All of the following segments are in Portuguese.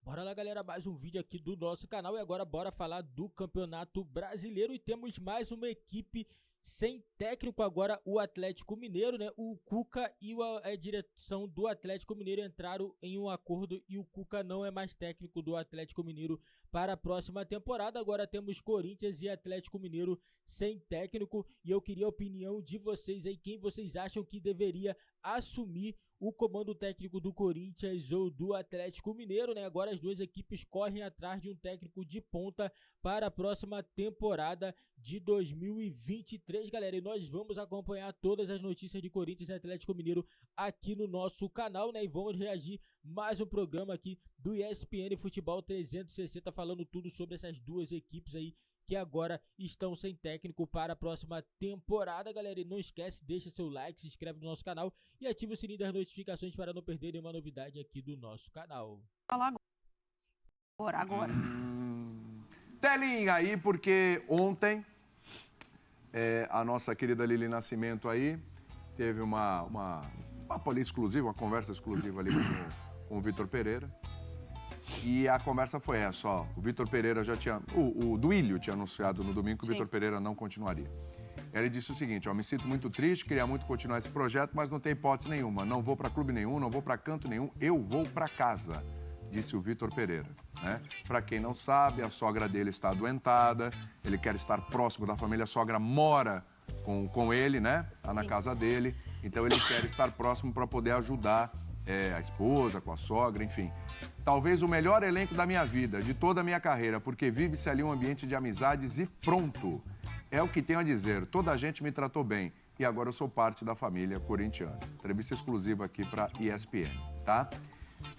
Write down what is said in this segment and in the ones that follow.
Bora lá, galera, mais um vídeo aqui do nosso canal e agora bora falar do Campeonato Brasileiro e temos mais uma equipe sem técnico agora, o Atlético Mineiro, né? O Cuca e a direção do Atlético Mineiro entraram em um acordo e o Cuca não é mais técnico do Atlético Mineiro para a próxima temporada. Agora temos Corinthians e Atlético Mineiro sem técnico e eu queria a opinião de vocês aí, quem vocês acham que deveria assumir o comando técnico do Corinthians ou do Atlético Mineiro, né? Agora as duas equipes correm atrás de um técnico de ponta para a próxima temporada de 2023, galera. E nós vamos acompanhar todas as notícias de Corinthians e Atlético Mineiro aqui no nosso canal, né? E vamos reagir mais um programa aqui do ESPN Futebol 360 falando tudo sobre essas duas equipes aí que agora estão sem técnico para a próxima temporada, galera. E não esquece, deixa seu like, se inscreve no nosso canal e ativa o sininho das notificações para não perder nenhuma novidade aqui do nosso canal. Fala agora. Telinha aí, porque ontem a nossa querida Lili Nascimento aí teve uma papo ali exclusivo, uma conversa exclusiva ali com o Vitor Pereira. E a conversa foi essa, ó. O Vitor Pereira já tinha... O Duílio tinha anunciado no domingo que o Vitor Pereira não continuaria. Ele disse o seguinte, ó, me sinto muito triste, queria muito continuar esse projeto, mas não tem hipótese nenhuma. Não vou para clube nenhum, não vou para canto nenhum, eu vou para casa, disse o Vitor Pereira, né? Para quem não sabe, a sogra dele está adoentada, ele quer estar próximo da família, a sogra mora com ele, né? Tá na casa dele, então ele quer estar próximo para poder ajudar a esposa, com a sogra, enfim. Talvez o melhor elenco da minha vida, de toda a minha carreira, porque vive-se ali um ambiente de amizades e pronto. É o que tenho a dizer. Toda a gente me tratou bem e agora eu sou parte da família corintiana. Entrevista exclusiva aqui para ESPN, tá?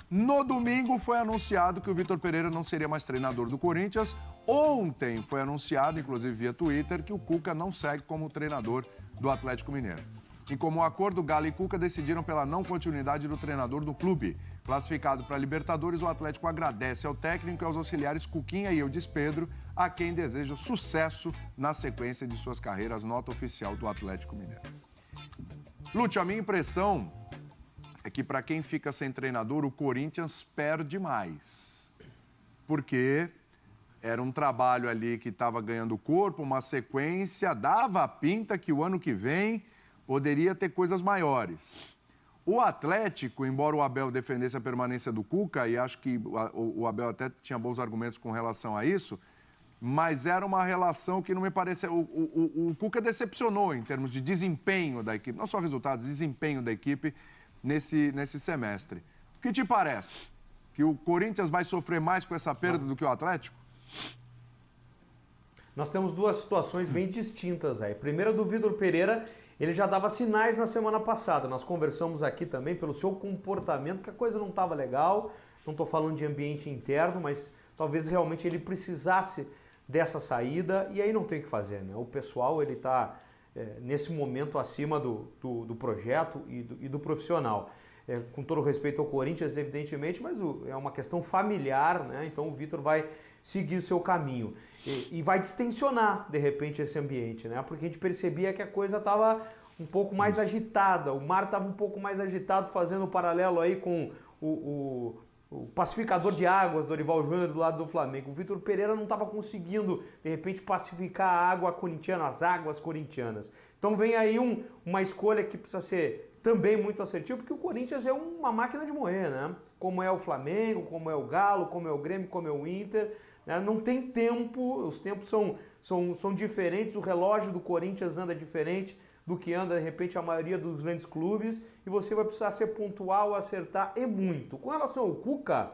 No domingo foi anunciado que o Vitor Pereira não seria mais treinador do Corinthians. Ontem foi anunciado, inclusive via Twitter, que o Cuca não segue como treinador do Atlético Mineiro. E como acordo, Galo e Cuca decidiram pela não continuidade do treinador do clube. Classificado para a Libertadores, o Atlético agradece ao técnico e aos auxiliares Cuquinha e Eudes Pedro, a quem deseja sucesso na sequência de suas carreiras, nota oficial do Atlético Mineiro. Lute, a minha impressão é que para quem fica sem treinador, o Corinthians perde mais. Porque era um trabalho ali que estava ganhando corpo, uma sequência, dava a pinta que o ano que vem poderia ter coisas maiores. O Atlético, embora o Abel defendesse a permanência do Cuca, e acho que o Abel até tinha bons argumentos com relação a isso, mas era uma relação que não me parecia... O Cuca decepcionou em termos de desempenho da equipe, não só resultados, desempenho da equipe nesse semestre. O que te parece? Que o Corinthians vai sofrer mais com essa perda do que o Atlético? Nós temos duas situações bem distintas aí. Primeiro, do Vitor Pereira, ele já dava sinais na semana passada. Nós conversamos aqui também pelo seu comportamento, que a coisa não estava legal. Não estou falando de ambiente interno, mas talvez realmente ele precisasse dessa saída. E aí não tem o que fazer, né? O pessoal, ele está, nesse momento, acima do projeto e do profissional. Com todo respeito ao Corinthians, evidentemente, mas é uma questão familiar, né? Então o Vitor vai seguir o seu caminho e vai distensionar, de repente, esse ambiente, né? Porque a gente percebia que a coisa estava um pouco mais agitada, o mar estava um pouco mais agitado, fazendo um paralelo aí com o pacificador de águas, Dorival Júnior, do lado do Flamengo. O Vitor Pereira não estava conseguindo, de repente, pacificar a água corintiana, as águas corintianas. Então vem aí uma escolha que precisa ser também muito assertiva, porque o Corinthians é uma máquina de moer, né? Como é o Flamengo, como é o Galo, como é o Grêmio, como é o Inter, né? Não tem tempo, os tempos são diferentes, o relógio do Corinthians anda diferente do que anda, de repente, a maioria dos grandes clubes, e você vai precisar ser pontual, acertar e muito. Com relação ao Cuca,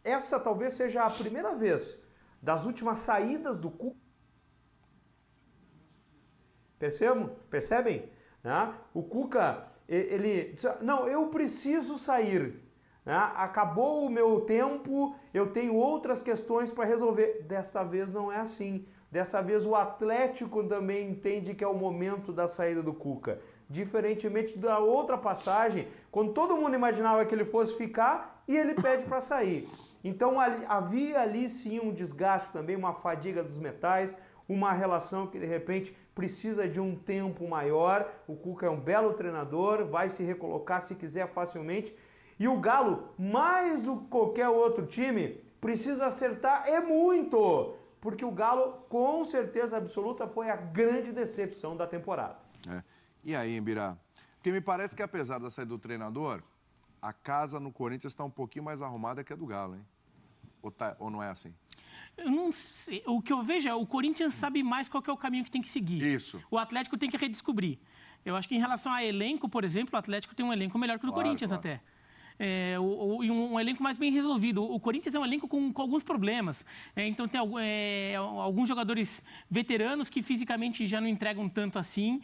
essa talvez seja a primeira vez das últimas saídas do Cuca. Percebem? Né? O Cuca, ele disse, não, eu preciso sair. Né? Acabou o meu tempo, eu tenho outras questões para resolver. Dessa vez não é assim. Dessa vez o Atlético também entende que é o momento da saída do Cuca. Diferentemente da outra passagem, quando todo mundo imaginava que ele fosse ficar, e ele pede para sair. Então havia ali sim um desgaste também, uma fadiga dos metais, uma relação que de repente precisa de um tempo maior. O Cuca é um belo treinador, vai se recolocar se quiser facilmente. E o Galo, mais do que qualquer outro time, precisa acertar muito. Porque o Galo, com certeza absoluta, foi a grande decepção da temporada. E aí, Embirá? Porque me parece que apesar da saída do treinador, a casa no Corinthians está um pouquinho mais arrumada que a do Galo, hein? Ou não é assim? Eu não sei. O que eu vejo é o Corinthians sabe mais qual que é o caminho que tem que seguir. Isso. O Atlético tem que redescobrir. Eu acho que em relação a elenco, por exemplo, o Atlético tem um elenco melhor que o do Corinthians até. E um elenco mais bem resolvido. O Corinthians é um elenco com alguns problemas. Então tem alguns jogadores veteranos que fisicamente já não entregam tanto assim.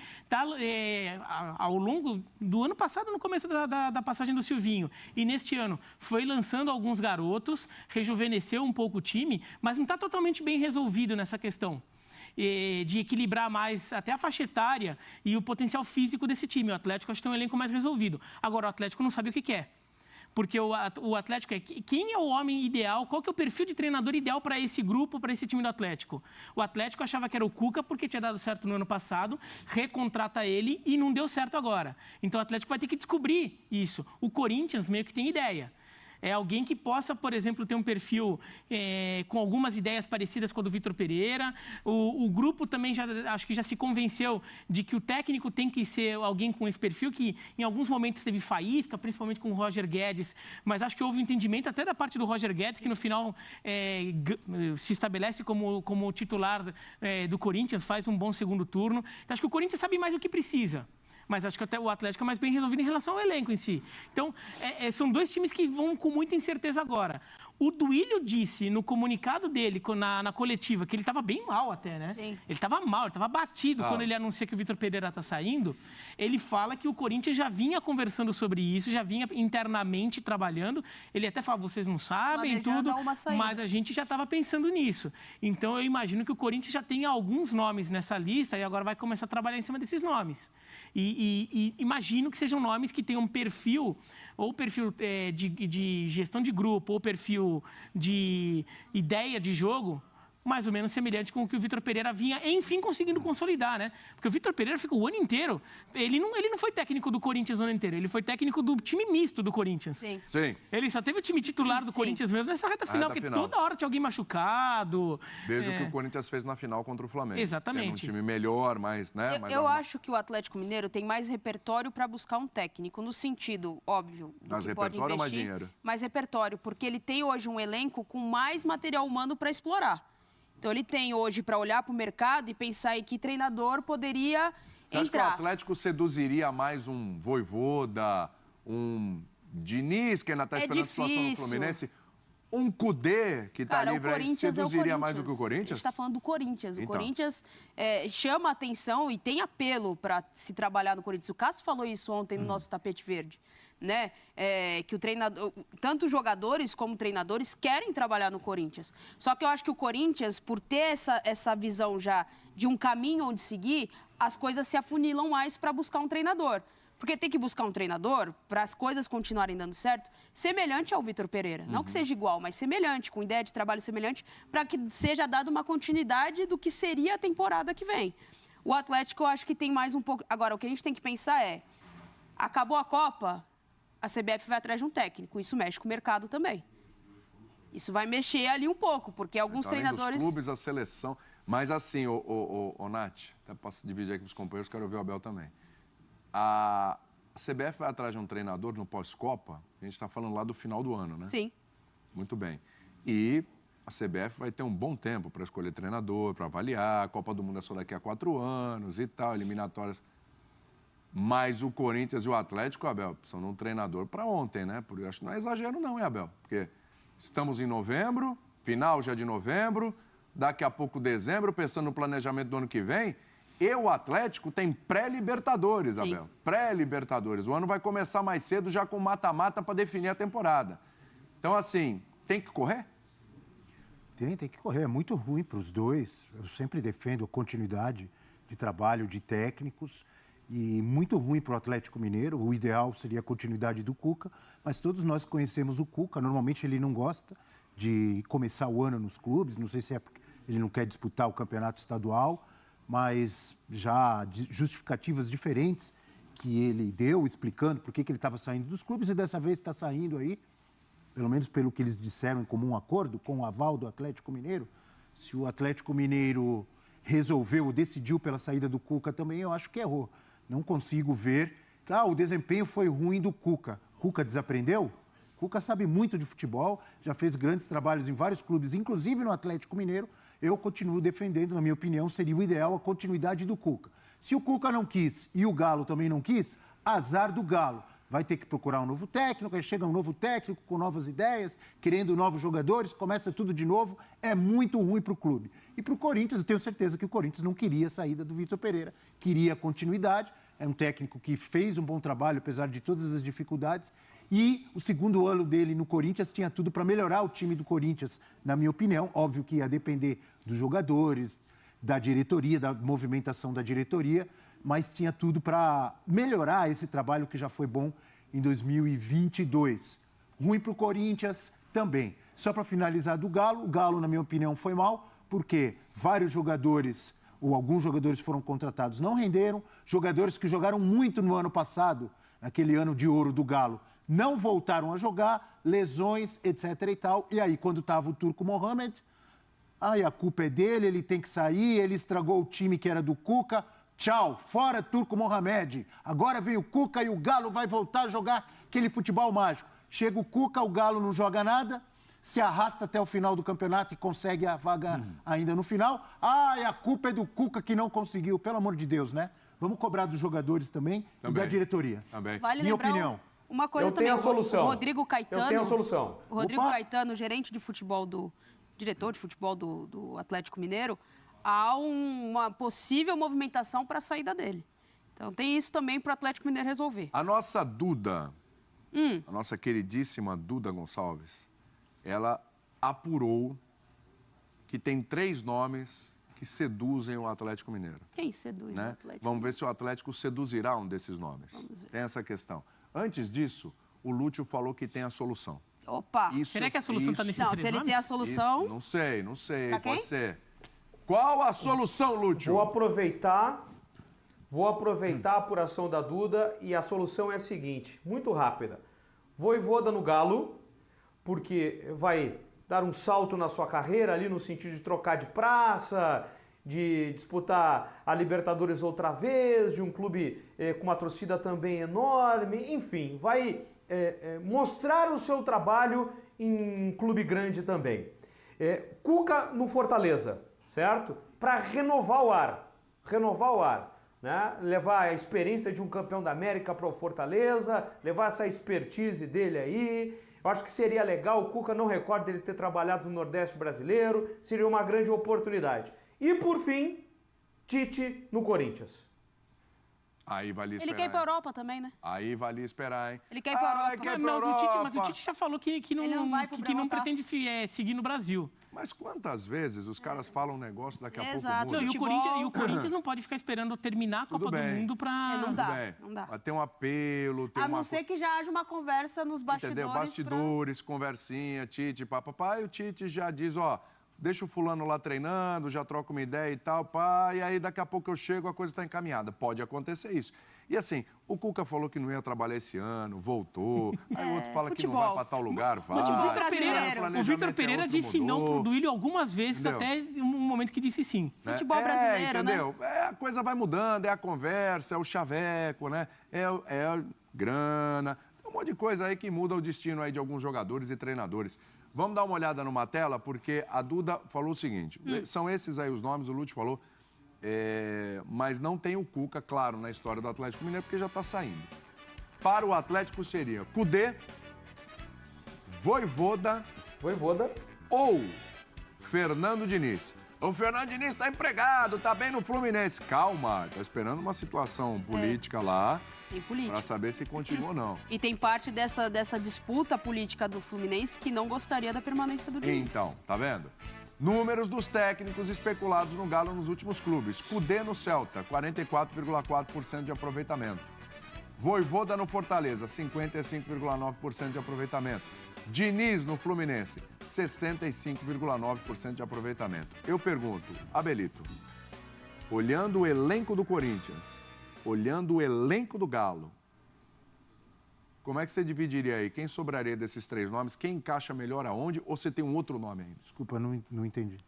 Ao longo do ano passado, no começo da passagem do Silvinho, e neste ano foi lançando alguns garotos, rejuvenesceu um pouco o time, mas não está totalmente bem resolvido nessa questão de equilibrar mais até a faixa etária e o potencial físico desse time. O Atlético acho que tem um elenco mais resolvido. Agora, o Atlético não sabe o que quer. Porque o Atlético quem é o homem ideal, qual que é o perfil de treinador ideal para esse grupo, para esse time do Atlético? O Atlético achava que era o Cuca porque tinha dado certo no ano passado, recontrata ele e não deu certo agora. Então o Atlético vai ter que descobrir isso. O Corinthians meio que tem ideia. É alguém que possa, por exemplo, ter um perfil com algumas ideias parecidas com a do Vitor Pereira. O grupo também acho que já se convenceu de que o técnico tem que ser alguém com esse perfil, que em alguns momentos teve faísca, principalmente com o Roger Guedes, mas acho que houve um entendimento até da parte do Roger Guedes, que no final se estabelece como titular do Corinthians, faz um bom segundo turno. Então, acho que o Corinthians sabe mais o que precisa. Mas acho que até o Atlético é mais bem resolvido em relação ao elenco em si. Então, são dois times que vão com muita incerteza agora. O Duílio disse no comunicado dele, na coletiva, que ele estava bem mal até, né? Sim. Ele estava mal, ele estava batido quando ele anuncia que o Vitor Pereira está saindo. Ele fala que o Corinthians já vinha conversando sobre isso, já vinha internamente trabalhando. Ele até fala, vocês não sabem tudo, mas a gente já estava pensando nisso. Então, eu imagino que o Corinthians já tem alguns nomes nessa lista e agora vai começar a trabalhar em cima desses nomes. E imagino que sejam nomes que tenham perfil, ou perfil de gestão de grupo, ou perfil de ideia de jogo, mais ou menos semelhante com o que o Vitor Pereira vinha, enfim, conseguindo consolidar, né? Porque o Vitor Pereira ficou o ano inteiro. Ele não foi técnico do Corinthians o ano inteiro, ele foi técnico do time misto do Corinthians. Sim. Ele só teve o time titular do Corinthians mesmo nessa reta final, porque toda hora tinha alguém machucado. Veja o que o Corinthians fez na final contra o Flamengo. Exatamente. Tendo um time melhor, mais, né? Eu acho que o Atlético Mineiro tem mais repertório para buscar um técnico, no sentido, óbvio, mais que pode repertório investir, ou mais dinheiro? Mais repertório, porque ele tem hoje um elenco com mais material humano para explorar. Então, ele tem hoje para olhar para o mercado e pensar em que treinador poderia Você acha que o Atlético seduziria mais um Vojvoda, um Diniz, que ainda está esperando a situação no Fluminense? Um Kudê, que está livre aí, seduziria mais do que o Corinthians? A gente está falando do Corinthians. Então. O Corinthians chama atenção e tem apelo para se trabalhar no Corinthians. O Cássio falou isso ontem no nosso tapete verde. Né? Que o treinador, tanto jogadores como treinadores querem trabalhar no Corinthians. Só que eu acho que o Corinthians, por ter essa visão já de um caminho onde seguir, as coisas se afunilam mais para buscar um treinador. Porque tem que buscar um treinador para as coisas continuarem dando certo, semelhante ao Vitor Pereira. Não que seja igual, mas semelhante, com ideia de trabalho semelhante, para que seja dada uma continuidade do que seria a temporada que vem. O Atlético, eu acho que tem mais um pouco... Agora, o que a gente tem que pensar acabou a Copa, a CBF vai atrás de um técnico. Isso mexe com o mercado também. Isso vai mexer ali um pouco, porque alguns treinadores... Os clubes, a seleção... Mas assim, o Nath, até posso dividir aqui com os companheiros, quero ouvir o Abel também. A CBF vai atrás de um treinador no pós-Copa, a gente está falando lá do final do ano, né? Sim. Muito bem. E a CBF vai ter um bom tempo para escolher treinador, para avaliar, a Copa do Mundo é só daqui a 4 anos e tal, eliminatórias... Mas o Corinthians e o Atlético, Abel, precisam de um treinador para ontem, né? Porque eu acho que não é exagero não, hein, Abel? Porque estamos em novembro, final já de novembro, daqui a pouco dezembro, pensando no planejamento do ano que vem, e o Atlético tem pré-libertadores, Abel. Pré-libertadores. O ano vai começar mais cedo, já com mata-mata para definir a temporada. Então, assim, tem que correr? Tem que correr. É muito ruim para os dois. Eu sempre defendo a continuidade de trabalho de técnicos. E muito ruim para o Atlético Mineiro. O ideal seria a continuidade do Cuca, mas todos nós conhecemos o Cuca. Normalmente ele não gosta de começar o ano nos clubes, não sei se é porque ele não quer disputar o campeonato estadual, mas já justificativas diferentes que ele deu, explicando por que ele estava saindo dos clubes, e dessa vez está saindo aí, pelo menos pelo que eles disseram em comum acordo, com o aval do Atlético Mineiro. Se o Atlético Mineiro resolveu ou decidiu pela saída do Cuca também, eu acho que errou. Não consigo ver que o desempenho foi ruim do Cuca. Cuca desaprendeu? Cuca sabe muito de futebol, já fez grandes trabalhos em vários clubes, inclusive no Atlético Mineiro. Eu continuo defendendo, na minha opinião, seria o ideal a continuidade do Cuca. Se o Cuca não quis e o Galo também não quis, azar do Galo. Vai ter que procurar um novo técnico, aí chega um novo técnico com novas ideias, querendo novos jogadores, começa tudo de novo. É muito ruim para o clube. E para o Corinthians, eu tenho certeza que o Corinthians não queria a saída do Vitor Pereira, queria continuidade. É um técnico que fez um bom trabalho, apesar de todas as dificuldades. E o segundo ano dele no Corinthians tinha tudo para melhorar o time do Corinthians, na minha opinião. Óbvio que ia depender dos jogadores, da diretoria, da movimentação da diretoria, mas tinha tudo para melhorar esse trabalho que já foi bom em 2022. Ruim para o Corinthians também. Só para finalizar do Galo, o Galo, na minha opinião, foi mal, porque vários jogadores, ou alguns jogadores foram contratados, não renderam. Jogadores que jogaram muito no ano passado, naquele ano de ouro do Galo, não voltaram a jogar, lesões, etc. e tal. E aí, quando estava o Turco Mohamed, a culpa é dele, ele tem que sair, ele estragou o time que era do Cuca. Tchau, fora Turco Mohamed. Agora vem o Cuca e o Galo vai voltar a jogar aquele futebol mágico. Chega o Cuca, o Galo não joga nada, se arrasta até o final do campeonato e consegue a vaga ainda no final. E a culpa é do Cuca que não conseguiu, pelo amor de Deus, né? Vamos cobrar dos jogadores também e da diretoria. Também. Vale Minha lembrar opinião. Uma coisa Eu também, tenho a solução. o Rodrigo Caetano. Eu tenho a solução. O Rodrigo Opa. Caetano, gerente de futebol diretor de futebol do Atlético Mineiro, há uma possível movimentação para a saída dele. Então tem isso também para o Atlético Mineiro resolver. A nossa Duda, a nossa queridíssima Duda Gonçalves, ela apurou que tem 3 nomes que seduzem o Atlético Mineiro. Quem seduz o Né? Atlético? Vamos ver se o Atlético seduzirá um desses nomes. Vamos ver. Tem essa questão. Antes disso, o Lúcio falou que tem a solução. Opa! Isso- Será que a solução está isso- nesses Não, 3 se ele nomes? tem a solução... Não sei, Pra quem? pode ser. Qual a solução, Lúcio? Vou aproveitar a apuração da Duda e a solução é a seguinte, muito rápida. Vojvoda no Galo, porque vai dar um salto na sua carreira ali no sentido de trocar de praça, de disputar a Libertadores outra vez, de um clube com uma torcida também enorme, enfim, vai mostrar o seu trabalho em um clube grande também. Cuca no Fortaleza, certo? Para renovar o ar, né? Levar a experiência de um campeão da América para o Fortaleza, levar essa expertise dele aí. Eu acho que seria legal, o Cuca não recorda dele ter trabalhado no Nordeste brasileiro, seria uma grande oportunidade. E por fim, Tite no Corinthians. Aí vale esperar. Ele quer ir para a Europa também, né? Aí vale esperar, hein? Ele quer ir pra Europa. quer ir pra Mas o Tite já falou que Ele não vai pro que não Bragantino. pretende seguir no Brasil. Mas quantas vezes os caras falam um negócio, daqui a pouco Exato. muda? Não, e o Futebol- Corinthians não pode ficar esperando terminar a Tudo Copa do bem. Mundo para... Não Tudo dá, bem. não dá. Mas tem um apelo, tem A uma... não ser que já haja uma conversa nos bastidores. Entendeu? Bastidores, conversinha, Tite, papapá. E o Tite já diz, deixa o fulano lá treinando, já troca uma ideia e tal, pá. E aí daqui a pouco eu chego, a coisa está encaminhada. Pode acontecer isso. E assim, o Cuca falou que não ia trabalhar esse ano, voltou. Aí o outro fala que não vai futebol. para tal lugar, vai. Mas o Vitor brasileiro. Pereira, planejamento disse não mudou, pro Duílio algumas vezes, Entendeu? até um momento que disse sim. né? Futebol brasileiro, né? entendeu? A coisa vai mudando, é a conversa, é o chaveco, né? É a grana. Tem um monte de coisa aí que muda o destino aí de alguns jogadores e treinadores. Vamos dar uma olhada numa tela, porque a Duda falou o seguinte. São esses aí os nomes, o Lúcio falou. Mas não tem o Cuca, claro, na história do Atlético Mineiro, porque já está saindo. Para o Atlético seria Kudê, Vojvoda ou Fernando Diniz. O Fernando Diniz está empregado, está bem no Fluminense. Calma, está esperando uma situação política lá Tem política. para saber se continua ou não. E tem parte dessa disputa política do Fluminense que não gostaria da permanência do Diniz. Então, tá vendo? Números dos técnicos especulados no Galo nos últimos clubes. Kudê no Celta, 44,4% de aproveitamento. Vojvoda no Fortaleza, 55,9% de aproveitamento. Diniz no Fluminense, 65,9% de aproveitamento. Eu pergunto, Abelito, olhando o elenco do Corinthians, olhando o elenco do Galo, como é que você dividiria aí? Quem sobraria desses 3 nomes? Quem encaixa melhor aonde? Ou você tem um outro nome ainda? Desculpa, não entendi.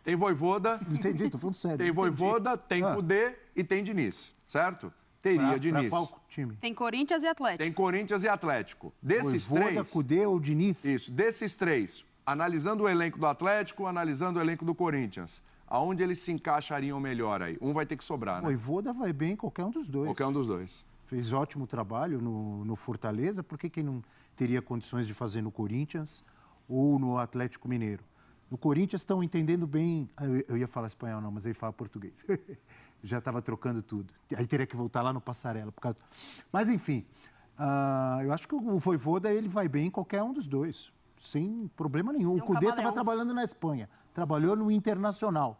Tem Vojvoda. Não entendi, tô falando sério. Tem Vojvoda, tem Kudê e tem Diniz, certo? Teria Diniz. Pra qual time? Tem Corinthians e Atlético. Tem Corinthians e Atlético. Desses Vojvoda, 3... Kudê ou Diniz? Isso, desses 3, analisando o elenco do Atlético, analisando o elenco do Corinthians, aonde eles se encaixariam melhor aí? Um vai ter que sobrar, né? Vojvoda vai bem em qualquer um dos dois. Qualquer um dos dois. Fez ótimo trabalho no Fortaleza, por que não teria condições de fazer no Corinthians ou no Atlético Mineiro? No Corinthians estão entendendo bem, eu ia falar espanhol não, mas ele fala português. Já estava trocando tudo. Aí teria que voltar lá no Passarela. Mas enfim, eu acho que o Vojvoda ele vai bem em qualquer um dos dois, sem problema nenhum. O Kudê estava trabalhando na Espanha, trabalhou no Internacional.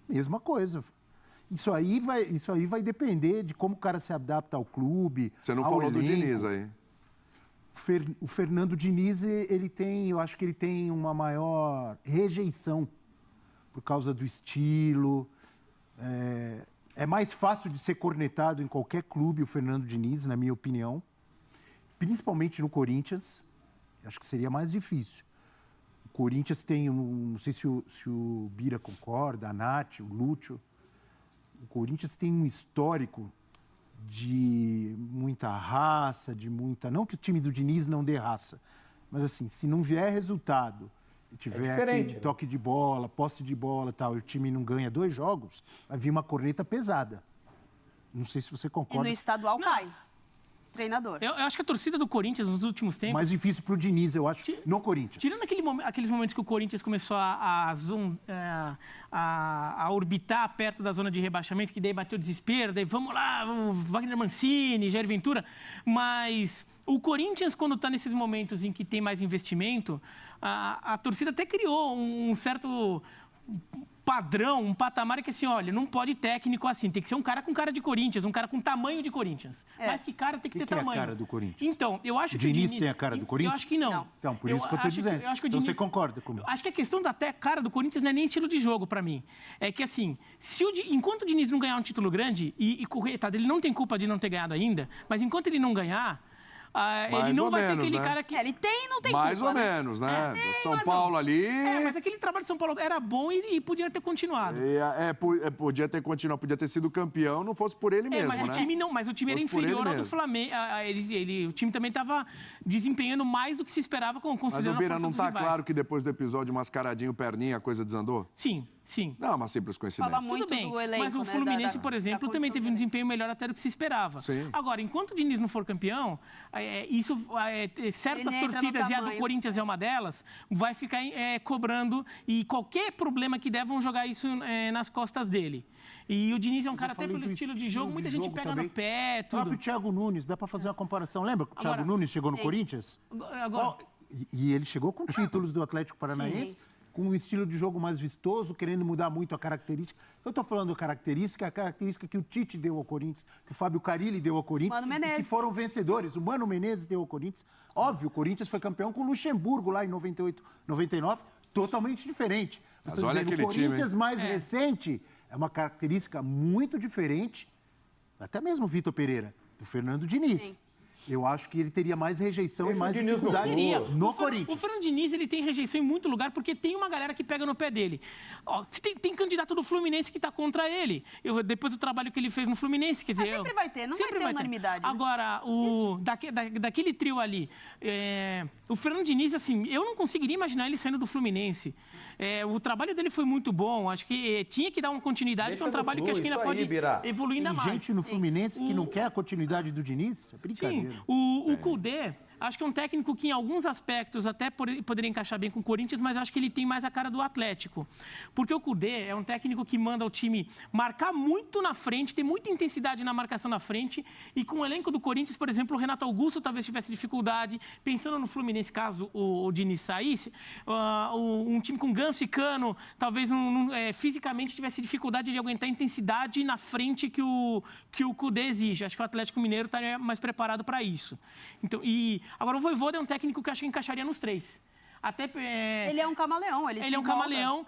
Mesma coisa. Isso aí vai depender de como o cara se adapta ao clube. Você não ao falou elenco. do Diniz aí. O Fernando Diniz, eu acho que ele tem uma maior rejeição por causa do estilo. É mais fácil de ser cornetado em qualquer clube o Fernando Diniz, na minha opinião. Principalmente no Corinthians. Acho que seria mais difícil. O Corinthians tem, não sei se o Bira concorda, a Nath, o Lúcio. O Corinthians tem um histórico de muita raça, de muita... Não que o time do Diniz não dê raça, mas assim, se não vier resultado, tiver aquele toque de bola, posse de bola e tal, e o time não ganha 2 jogos, vai vir uma corneta pesada. Não sei se você concorda. E no estadual cai. Treinador. Eu acho que a torcida do Corinthians nos últimos tempos... Mais difícil pro Diniz, eu acho, no Corinthians. Tirando aqueles momentos que o Corinthians começou a orbitar perto da zona de rebaixamento, que daí bateu desespero, daí vamos lá, o Wagner Mancini, Jair Ventura, mas... O Corinthians, quando está nesses momentos em que tem mais investimento, a torcida até criou um certo padrão, um patamar que assim, olha, não pode técnico assim, tem que ser um cara com cara de Corinthians, um cara com tamanho de Corinthians. Mas que cara tem que ter tamanho. Que é a cara do Corinthians? Então, eu acho que o Diniz tem a cara do Corinthians? Eu acho que não. Então, por isso que eu estou dizendo. Então você concorda comigo? Acho que a questão da cara do Corinthians não é nem estilo de jogo para mim. É que assim, enquanto o Diniz não ganhar um título grande, coitado, ele não tem culpa de não ter ganhado ainda, mas enquanto ele não ganhar, ele não vai ser aquele cara que... Ele tem e não tem Mais culpa, ou menos, né? São mas Paulo ali... mas aquele trabalho de São Paulo era bom e podia ter continuado. Podia ter continuado, podia ter sido campeão, não fosse por ele mesmo, mas né? O time não, mas o time era inferior ao do Flamengo. O time também estava desempenhando mais do que se esperava, considerando Mas o Bira, a força não dos tá rivais. claro que depois do episódio mascaradinho, perninha, a coisa desandou? Sim. Não é uma simples coincidência. Fala muito Tudo bem, do elenco, mas o né, Fluminense, por exemplo, também teve um do desempenho melhor até do que se esperava. Sim. Agora, enquanto o Diniz não for campeão, certas torcidas, e a do Corinthians é uma delas, vai ficar cobrando e qualquer problema que der vão jogar isso nas costas dele. E o Diniz é um cara, até pelo estilo de jogo, muita gente pega no pé, tudo. O próprio Thiago Nunes, dá para fazer uma comparação. Lembra que o Thiago Nunes chegou no Corinthians? Agora... E ele chegou com títulos do Atlético Paranaense, com um estilo de jogo mais vistoso, querendo mudar muito a característica. Eu estou falando a característica que o Tite deu ao Corinthians, que o Fábio Carilli deu ao Corinthians, que foram vencedores. O Mano Menezes deu ao Corinthians. Óbvio, o Corinthians foi campeão com o Luxemburgo lá em 98, 99, totalmente diferente. Mas olha aquele o Corinthians time, mais recente é uma característica muito diferente, até mesmo o Vitor Pereira, do Fernando Diniz. Sim. Eu acho que ele teria mais rejeição e mais dificuldade no Corinthians. O Fernando Diniz, ele tem rejeição em muito lugar porque tem uma galera que pega no pé dele. Tem candidato do Fluminense que está contra ele. Depois do trabalho que ele fez no Fluminense, quer dizer... sempre vai ter, não vai ter unanimidade. Né? Agora, daquele trio ali, o Fernando Diniz, assim, eu não conseguiria imaginar ele saindo do Fluminense. O trabalho dele foi muito bom, acho que tinha que dar uma continuidade, que é um trabalho que acho que ainda pode evoluir ainda mais. Tem gente no Fluminense que não quer a continuidade do Diniz? É brincadeira. Sim. O Kudê, acho que é um técnico que em alguns aspectos até poderia encaixar bem com o Corinthians, mas acho que ele tem mais a cara do Atlético. Porque o Kudê é um técnico que manda o time marcar muito na frente, ter muita intensidade na marcação na frente, e com o elenco do Corinthians, por exemplo, o Renato Augusto talvez tivesse dificuldade, pensando no Fluminense, caso o Diniz saísse, um time com Ganso e Cano, talvez fisicamente tivesse dificuldade de aguentar a intensidade na frente que o Kudê exige. Acho que o Atlético Mineiro estaria mais preparado para isso. Então, agora, o Vojvoda é um técnico que eu acho que encaixaria nos três. Até, Ele é um camaleão. Ele é um camaleão.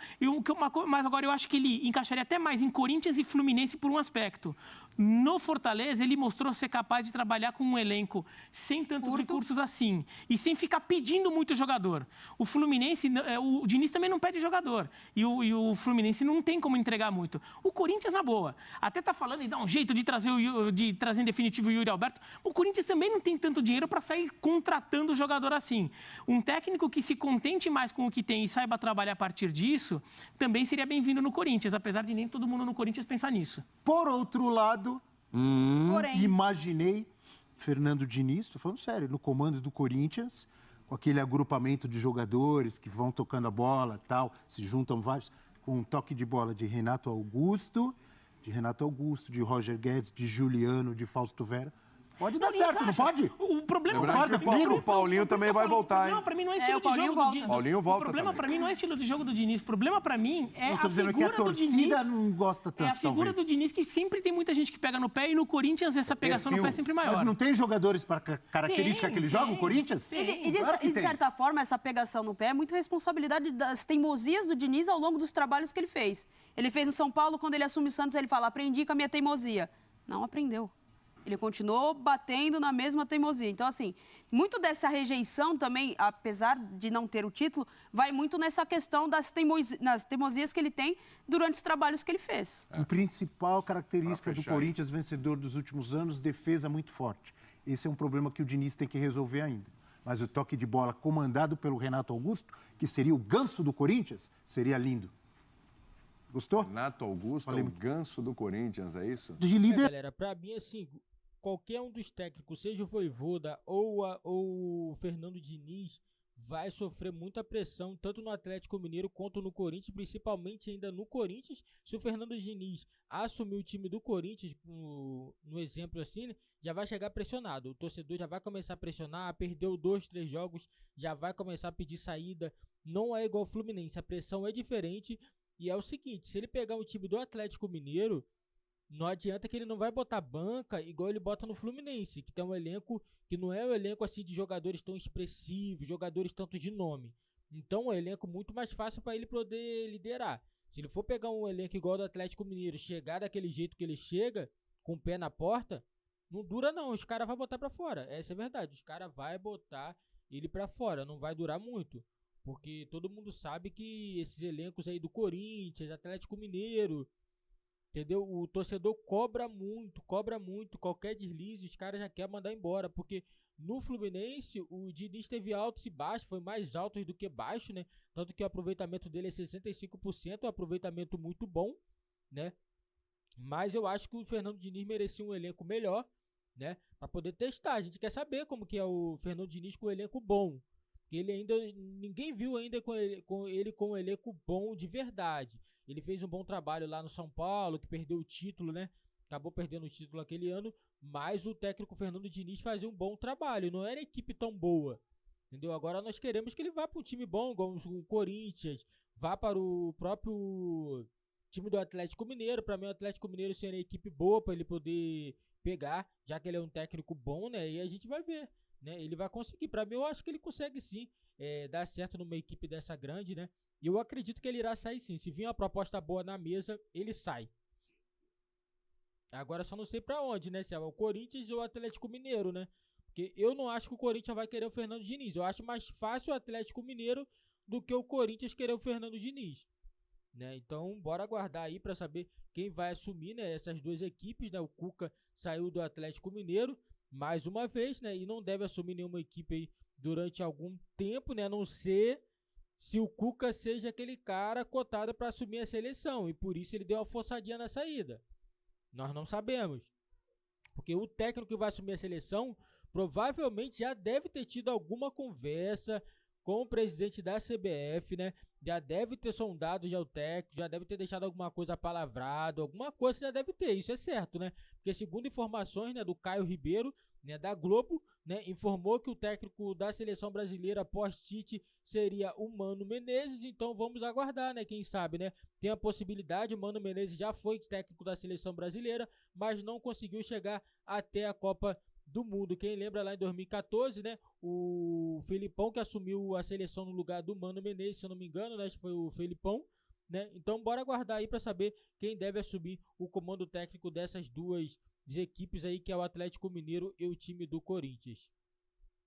Mas agora eu acho que ele encaixaria até mais em Corinthians e Fluminense por um aspecto. No Fortaleza, ele mostrou ser capaz de trabalhar com um elenco sem tantos recursos assim. E sem ficar pedindo muito jogador. O Fluminense, o Diniz também não pede jogador. E o Fluminense não tem como entregar muito. O Corinthians, na boa. Até tá falando em dar um jeito de trazer em definitivo o Yuri Alberto. O Corinthians também não tem tanto dinheiro para sair contratando jogador assim. Um técnico que se contente mais com o que tem e saiba trabalhar a partir disso, também seria bem-vindo no Corinthians, apesar de nem todo mundo no Corinthians pensar nisso. Por outro lado, Porém, imaginei Fernando Diniz, estou falando sério, no comando do Corinthians, com aquele agrupamento de jogadores que vão tocando a bola, tal, se juntam vários, com um toque de bola de Renato Augusto, de Roger Guedes, de Juliano, de Fausto Vera. Pode dar certo, não pode? O problema Lembrando que o Paulinho também vai voltar, hein? Não, pra mim não é estilo de jogo do Diniz. Paulinho volta O problema também. pra mim não é estilo de jogo do Diniz. O problema pra mim é Eu tô a dizendo que a figura do Diniz. torcida não gosta tanto, É a figura talvez. do Diniz que sempre tem muita gente que pega no pé e no Corinthians essa pegação no pé é sempre maior. Mas não tem jogadores para característica que ele joga, o Corinthians? E Claro que de tem. certa forma, essa pegação no pé é muito responsabilidade das teimosias do Diniz ao longo dos trabalhos que ele fez. Ele fez no São Paulo, quando ele assume o Santos, ele fala, aprendi com a minha teimosia. Não aprendeu. Ele continuou batendo na mesma teimosia. Então, assim, muito dessa rejeição também, apesar de não ter o título, vai muito nessa questão das teimosias que ele tem durante os trabalhos que ele fez. A principal característica Pra do fechar, Corinthians, vencedor dos últimos anos, defesa muito forte. Esse é um problema que o Diniz tem que resolver ainda. Mas o toque de bola comandado pelo Renato Augusto, que seria o ganso do Corinthians, seria lindo. Gostou? Renato Augusto é o ganso do Corinthians, é isso? De líder. Galera, pra mim, assim, qualquer um dos técnicos, seja o Vojvoda ou o Fernando Diniz, vai sofrer muita pressão, tanto no Atlético Mineiro quanto no Corinthians, principalmente ainda no Corinthians. Se o Fernando Diniz assumir o time do Corinthians, no exemplo assim, né, já vai chegar pressionado. O torcedor já vai começar a pressionar, perdeu 2, 3 jogos, já vai começar a pedir saída. Não é igual o Fluminense, a pressão é diferente. E é o seguinte, se ele pegar um time do Atlético Mineiro, não adianta que ele não vai botar banca igual ele bota no Fluminense, que tem um elenco que não é um elenco assim de jogadores tão expressivos, jogadores tanto de nome. Então é um elenco muito mais fácil para ele poder liderar. Se ele for pegar um elenco igual do Atlético Mineiro, chegar daquele jeito que ele chega, com o pé na porta, não dura não, os caras vão botar para fora. Essa é a verdade, os caras vão botar ele para fora, não vai durar muito. Porque todo mundo sabe que esses elencos aí do Corinthians, Atlético Mineiro, entendeu? O torcedor cobra muito, qualquer deslize, os caras já querem mandar embora, porque no Fluminense o Diniz teve altos e baixos, foi mais altos do que baixos, né? Tanto que o aproveitamento dele é 65%, um aproveitamento muito bom, né? Mas eu acho que o Fernando Diniz merecia um elenco melhor, né? Para poder testar, a gente quer saber como que é o Fernando Diniz com um elenco bom. Ele ainda, ninguém viu ainda com ele com um elenco bom de verdade. Ele fez um bom trabalho lá no São Paulo, que perdeu o título, né? Acabou perdendo o título aquele ano, mas o técnico Fernando Diniz fazia um bom trabalho, não era equipe tão boa, entendeu? Agora nós queremos que ele vá para um time bom, igual o Corinthians, vá para o próprio time do Atlético Mineiro. Para mim o Atlético Mineiro seria uma equipe boa para ele poder pegar, já que ele é um técnico bom, né? E a gente vai ver, né? Ele vai conseguir. Para mim eu acho que ele consegue sim dar certo numa equipe dessa grande, né? E eu acredito que ele irá sair sim. Se vir uma proposta boa na mesa, ele sai. Agora só não sei pra onde, né? Se é o Corinthians ou o Atlético Mineiro, né? Porque eu não acho que o Corinthians vai querer o Fernando Diniz. Eu acho mais fácil o Atlético Mineiro do que o Corinthians querer o Fernando Diniz, né? Então bora aguardar aí pra saber quem vai assumir, né? Essas duas equipes, né? O Cuca saiu do Atlético Mineiro mais uma vez, né? E não deve assumir nenhuma equipe aí durante algum tempo, né? A não ser se o Cuca seja aquele cara cotado para assumir a seleção, e por isso ele deu uma forçadinha na saída. Nós não sabemos, porque o técnico que vai assumir a seleção provavelmente já deve ter tido alguma conversa com o presidente da CBF, né? Já deve ter sondado já o técnico, já deve ter deixado alguma coisa palavrado, alguma coisa já deve ter, isso é certo, né? Porque segundo informações, né, do Caio Ribeiro, né, da Globo, né, informou que o técnico da seleção brasileira pós-Tite seria o Mano Menezes. Então vamos aguardar, né, quem sabe, né? Tem a possibilidade, o Mano Menezes já foi técnico da seleção brasileira, mas não conseguiu chegar até a Copa do Mundo. Quem lembra lá em 2014, né, o o Felipão, que assumiu a seleção no lugar do Mano Menezes, se eu não me engano, né? Acho que foi o Felipão, né? Então bora aguardar aí para saber quem deve assumir o comando técnico dessas duas equipes aí, que é o Atlético Mineiro e o time do Corinthians.